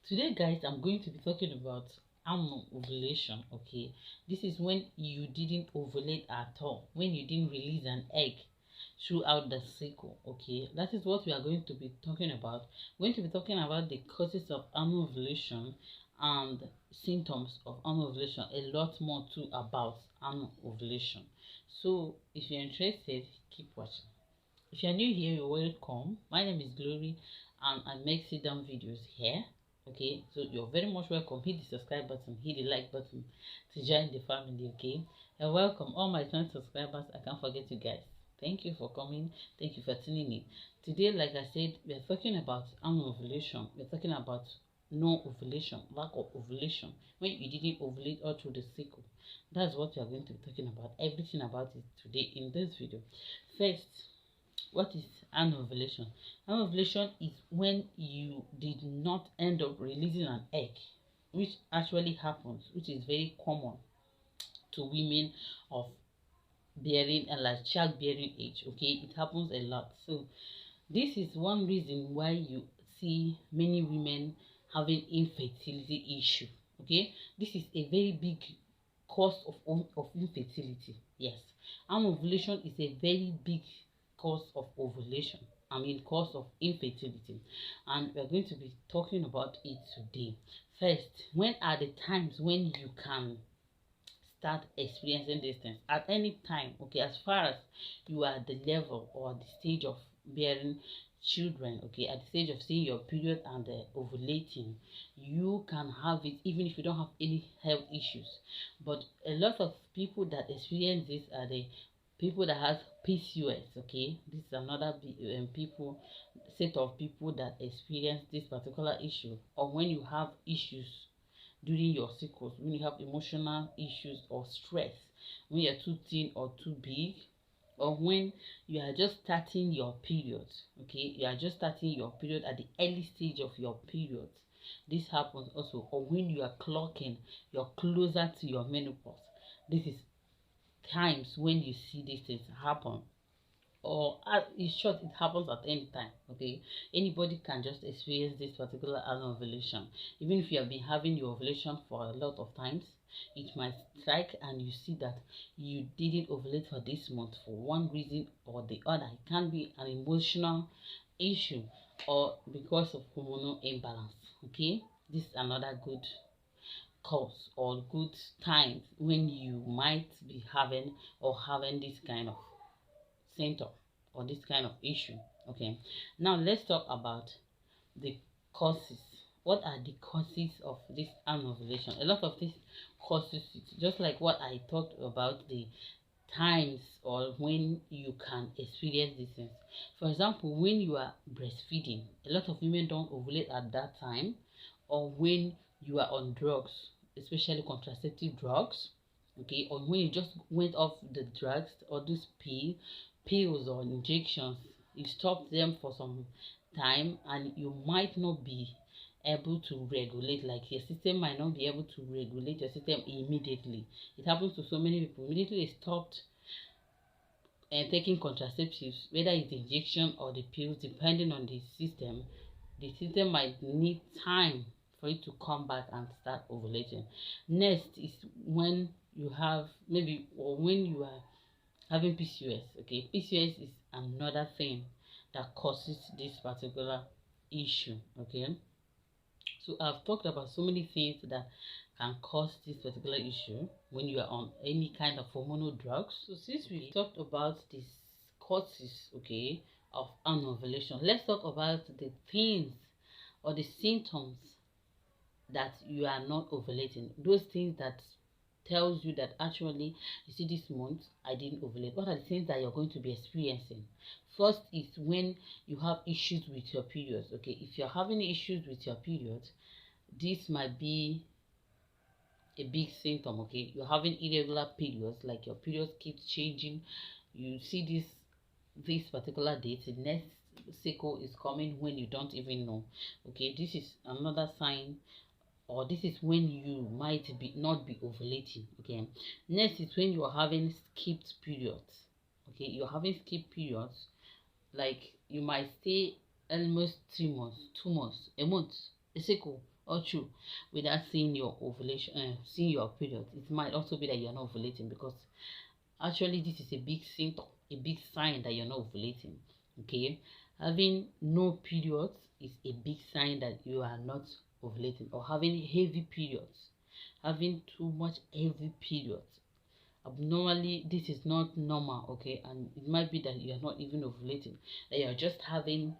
Today, guys, I'm going to be talking about ovulation. Okay, this is when you didn't ovulate at all, when you didn't release an egg throughout the cycle. Okay, that is what we are going to be talking about. We're going to be talking about the causes of ovulation and symptoms of ovulation, a lot more too about ovulation. So if you're interested, keep watching. If you're new here, you're welcome. My name is Glory and I make sit down videos here. Okay, so you're very much welcome. Hit the subscribe button, hit the like button to join the family. Okay, you're welcome. All my 20 subscribers, I can't forget you guys. Thank you for coming. Thank you for tuning in. Today, like I said, we're talking about ovulation. We're talking about no ovulation, lack of ovulation, when you didn't ovulate all through the cycle. That's what we are going to be talking about. Everything about it today in this video. First, what is anovulation? Anovulation is when you did not end up releasing an egg, which actually happens, which is very common to women of bearing and like childbearing age. Okay, it happens a lot. So this is one reason why you see many women having infertility issue. Okay, this is a very big cause of infertility. Yes, anovulation is a very big cause of ovulation. Cause of infertility, and we're going to be talking about it today. First, when are the times when you can start experiencing these things? At any time. Okay, as far as you are at the level or the stage of bearing children, okay, at the stage of seeing your period and ovulating, you can have it even if you don't have any health issues. But a lot of people that experience this are the people that have PCOS. Okay, this is another people set of people that experience this particular issue, or when you have issues during your cycles, when you have emotional issues or stress, when you're too thin or too big, or when you are just starting your period. Okay, you are just starting your period at the early stage of your period. This happens also, or when you are clocking, you're closer to your menopause. This is times when you see these things happen, or in short, it happens at any time. Okay, anybody can just experience this particular ovulation. Even if you have been having your ovulation for a lot of times, it might strike and you see that you didn't ovulate for this month for one reason or the other. It can be an emotional issue or because of hormonal imbalance. Okay, this is another good cause or good times when you might be having this kind of symptom or this kind of issue. Okay, now let's talk about the causes. What are the causes of this anovulation? A lot of these causes, just like what I talked about, the times or when you can experience these things. For example, when you are breastfeeding, a lot of women don't ovulate at that time, or when you are on drugs, especially contraceptive drugs. Okay, or when you just went off the drugs or those pills or injections, you stop them for some time and you might not be able to regulate, like your system might not be able to regulate your system immediately. It happens to so many people. Immediately they stopped taking contraceptives, whether it's the injection or the pills, depending on the system might need time for it to come back and start ovulating. Next is when you have maybe, or when you are having PCOS. Okay, PCOS is another thing that causes this particular issue. Okay, so I've talked about so many things that can cause this particular issue when you are on any kind of hormonal drugs. So since we talked about these causes, okay, of anovulation, let's talk about the things or the symptoms that you are not ovulating. Those things that tells you that actually, you see, this month I didn't ovulate. What are the things that you're going to be experiencing? First is when you have issues with your periods. Okay, if you're having issues with your periods, this might be a big symptom. Okay, you're having irregular periods, like your periods keep changing. You see this particular date, the next cycle is coming when you don't even know. Okay, this is another sign, or this is when you might be not be ovulating. Okay, next is when you are having skipped periods. Okay, you're having skipped periods, like you might stay almost 3 months, 2 months, a month, a cycle, or true, without seeing your ovulation, seeing your period. It might also be that you're not ovulating, because actually this is a big symptom, a big sign that you're not ovulating. Okay, having no periods is a big sign that you are not ovulating, or having heavy periods, having too much heavy periods. Abnormally, this is not normal. Okay, and it might be that you are not even ovulating, that you're just having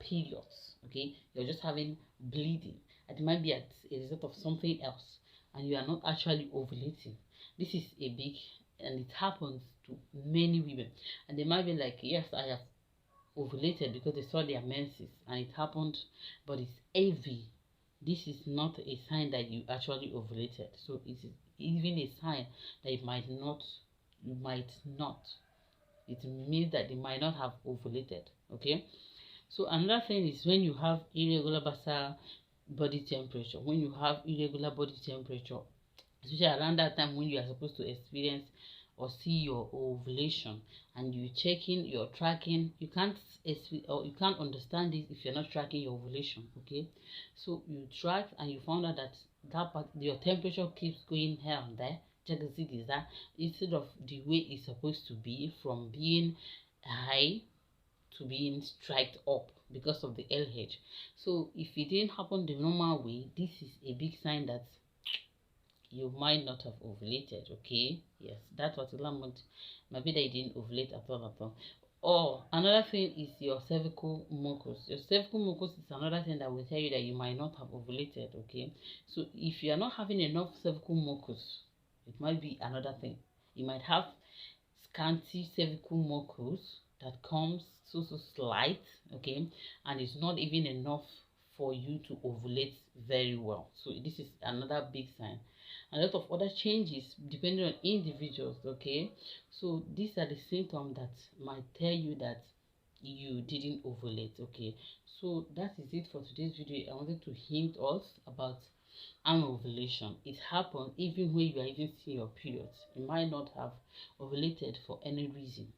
periods. Okay, you're just having bleeding. It might be as a result of something else, and you are not actually ovulating. This is a big, and it happens to many women, and they might be like, yes, I have ovulated because they saw their menses and it happened, but it's heavy. This is not a sign that you actually ovulated. So it is even a sign that you might not. It means that they might not have ovulated. Okay. So another thing is when you have irregular basal body temperature. When you have irregular body temperature, especially around that time when you are supposed to experience or see your ovulation, and you checking, you're tracking, you can't or you can't understand this if you're not tracking your ovulation. Okay, so you track and you found out that your temperature keeps going here and there. Check the is that instead of the way it's supposed to be, from being high to being striked up because of the LH. So if it didn't happen the normal way, this is a big sign that you might not have ovulated. Okay, yes, that particular month maybe they didn't ovulate at all. Or another thing is your cervical mucus. Your cervical mucus is another thing that will tell you that you might not have ovulated. Okay, so if you are not having enough cervical mucus, it might be another thing. You might have scanty cervical mucus that comes so slight. Okay, and it's not even enough for you to ovulate very well. So this is another big sign. A lot of other changes depending on individuals. Okay, so these are the symptoms that might tell you that you didn't ovulate. Okay, so that is it for today's video. I wanted to hint us about anovulation. It happens even when you are even seeing your periods. You might not have ovulated for any reason.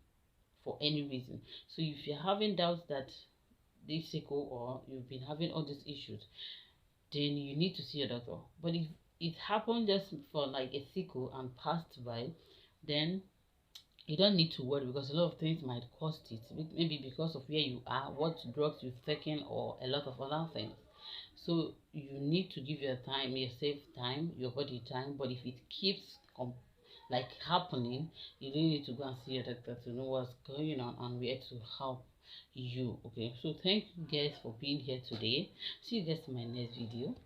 So if you're having doubts that this cycle, or you've been having all these issues, then you need to see your doctor. But if it happened just for like a cycle and passed by, then you don't need to worry, because a lot of things might cause it. Maybe because of where you are, what drugs you've taken, or a lot of other things. So you need to give your time, yourself time, your body time. But if it keeps like happening, you really need to go and see your doctor to know what's going on and where to help you. Okay, so thank you guys for being here today. See you guys in my next video.